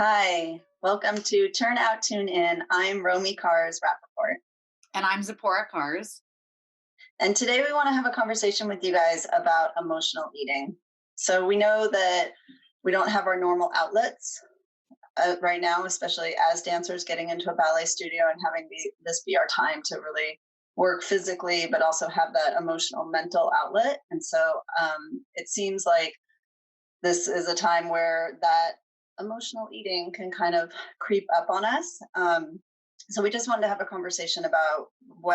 Hi, welcome to Turn Out, Tune In. I'm Romy Cars Rappaport. And I'm Zippora Cars. And today we want to have a conversation with you guys about emotional eating. So we know that we don't have our normal outlets right now, especially as dancers getting into a ballet studio and having this be our time to really work physically, but also have that emotional, mental outlet. And so it seems like this is a time where that emotional eating can kind of creep up on us. So we just wanted to have a conversation about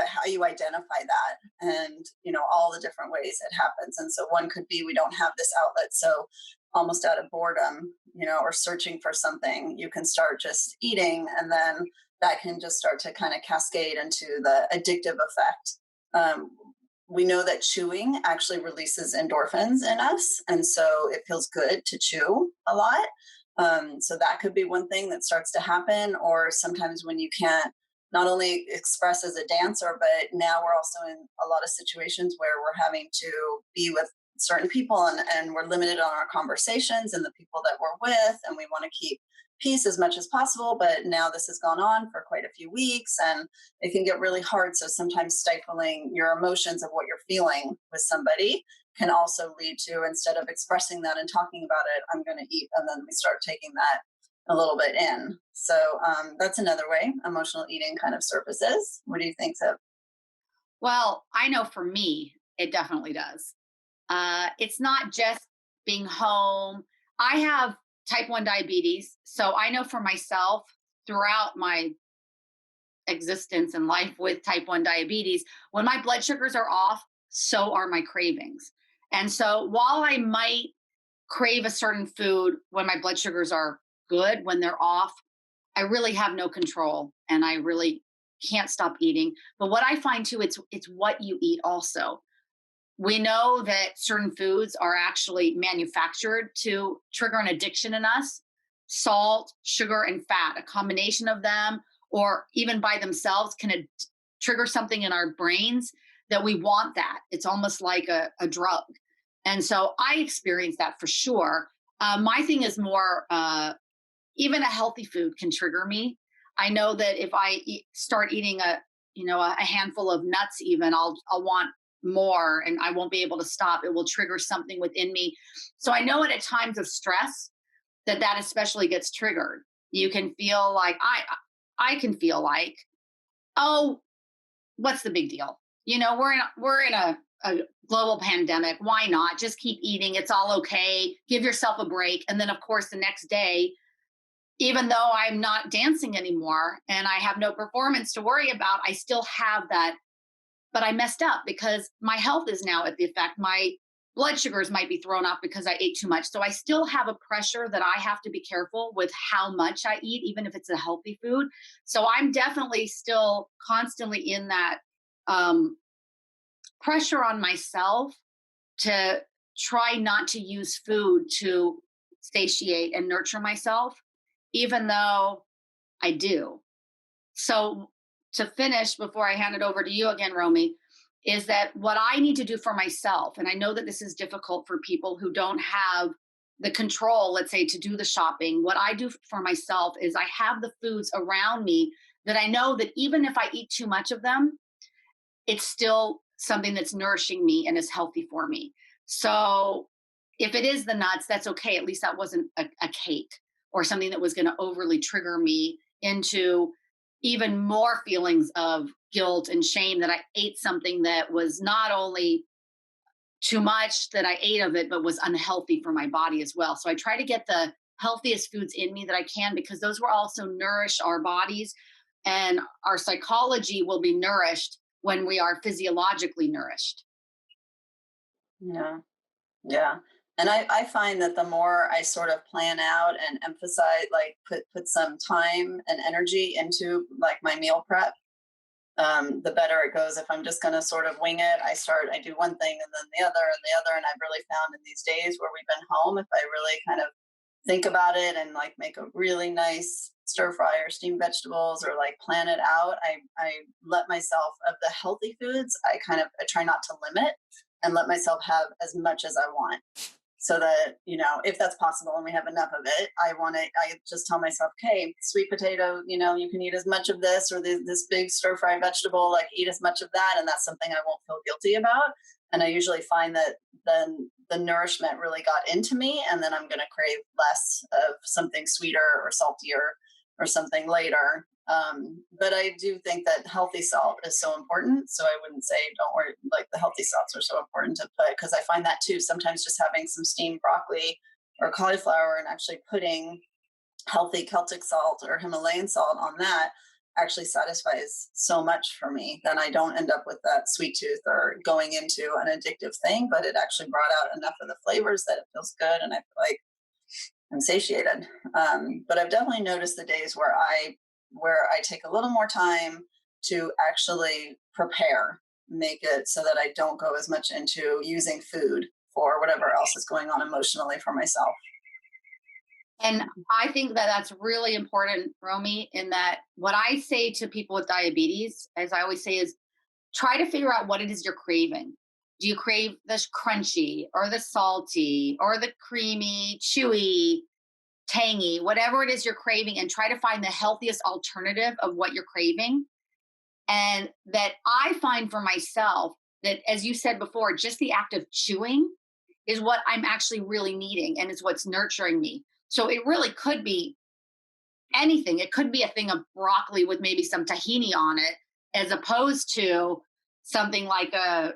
how you identify that, and all the different ways it happens. And so one could be we don't have this outlet, so almost out of boredom, or searching for something, you can start just eating, and then that can just start to kind of cascade into the addictive effect. Um, we know that chewing actually releases endorphins in us, and so it feels good to chew a lot. So that could be one thing that starts to happen. Or sometimes when you can't not only express as a dancer, but now we're also in a lot of situations where we're having to be with certain people, and we're limited on our conversations and the people that we're with, and we want to keep peace as much as possible. But now this has gone on for quite a few weeks, and it can get really hard. So sometimes stifling your emotions of what you're feeling with somebody can also lead to, instead of expressing that and talking about it, I'm going to eat. And then we start taking that a little bit in. So that's another way emotional eating kind of surfaces. What do you think, Zip? Well, I know for me, it definitely does. It's not just being home. I have type 1 diabetes. So I know for myself throughout my existence and life with type 1 diabetes, when my blood sugars are off, so are my cravings. And so while I might crave a certain food when my blood sugars are good, when they're off, I really have no control and I really can't stop eating. But what I find too, it's what you eat also. We know that certain foods are actually manufactured to trigger an addiction in us. Salt, sugar, and fat, a combination of them, or even by themselves, can trigger something in our brains that we want that. It's almost like a drug. And so I experienced that for sure. My thing is more, even a healthy food can trigger me. I know that if I start eating a handful of nuts, even I'll want more, and I won't be able to stop. It will trigger something within me. So I know at times of stress that especially gets triggered. You can feel like I can feel like, oh, what's the big deal? We're in a global pandemic. Why not just keep eating? It's all okay. Give yourself a break. And then of course the next day, even though I'm not dancing anymore and I have no performance to worry about, I still have that. But I messed up because my health is now at the effect. My blood sugars might be thrown off because I ate too much. So I still have a pressure that I have to be careful with how much I eat, even if it's a healthy food. So I'm definitely still constantly in that um, pressure on myself to try not to use food to satiate and nurture myself, even though I do. So to finish, before I hand it over to you again, Romy, is that what I need to do for myself, and I know that this is difficult for people who don't have the control, let's say, to do the shopping. What I do for myself is I have the foods around me that I know that even if I eat too much of them, it's still something that's nourishing me and is healthy for me. So if it is the nuts, that's okay. At least that wasn't a cake or something that was going to overly trigger me into even more feelings of guilt and shame that I ate something that was not only too much that I ate of it, but was unhealthy for my body as well. So I try to get the healthiest foods in me that I can, because those will also nourish our bodies, and our psychology will be nourished when we are physiologically nourished. Yeah. Yeah. And I find that the more I sort of plan out and emphasize, like put some time and energy into like my meal prep, the better it goes. If I'm just going to sort of wing it, I do one thing and then the other and the other. And I've really found in these days where we've been home, if I really kind of think about it and like make a really nice stir fry or steamed vegetables, or like plan it out, I let myself, of the healthy foods, I try not to limit and let myself have as much as I want. so that, if that's possible and we have enough of it, I just tell myself, okay, sweet potato, you can eat as much of this, or this big stir fry vegetable, like eat as much of that. And that's something I won't feel guilty about. And I usually find that then the nourishment really got into me, and then I'm going to crave less of something sweeter or saltier or something later. But I do think that healthy salt is so important. So I wouldn't say don't worry, like the healthy salts are so important to put, because I find that too. Sometimes just having some steamed broccoli or cauliflower and actually putting healthy Celtic salt or Himalayan salt on that actually satisfies so much for me. Then I don't end up with that sweet tooth or going into an addictive thing, but it actually brought out enough of the flavors that it feels good. And I feel like I'm satiated. But I've definitely noticed the days where I take a little more time to actually prepare, make it so that I don't go as much into using food for whatever else is going on emotionally for myself. And I think that that's really important, Romy, in that what I say to people with diabetes, as I always say, is try to figure out what it is you're craving. Do you crave the crunchy or the salty or the creamy, chewy, tangy, whatever it is you're craving, and try to find the healthiest alternative of what you're craving. And that I find for myself that, as you said before, just the act of chewing is what I'm actually really needing and is what's nurturing me. So it really could be anything. It could be a thing of broccoli with maybe some tahini on it, as opposed to something like a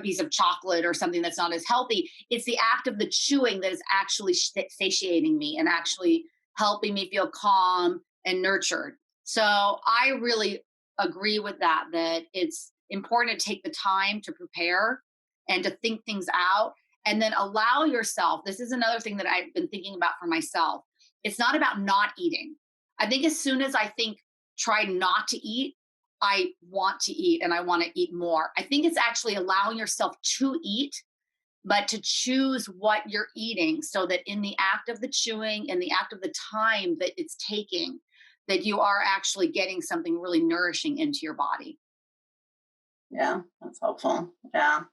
piece of chocolate or something that's not as healthy. It's the act of the chewing that is actually satiating me and actually helping me feel calm and nurtured. So I really agree with that, that it's important to take the time to prepare and to think things out, and then allow yourself. This is another thing that I've been thinking about for myself. It's not about not eating. I think as soon as I think try not to eat, I want to eat and I want to eat more. I think it's actually allowing yourself to eat, but to choose what you're eating, so that in the act of the chewing and the act of the time that it's taking, that you are actually getting something really nourishing into your body. Yeah, that's helpful. Yeah.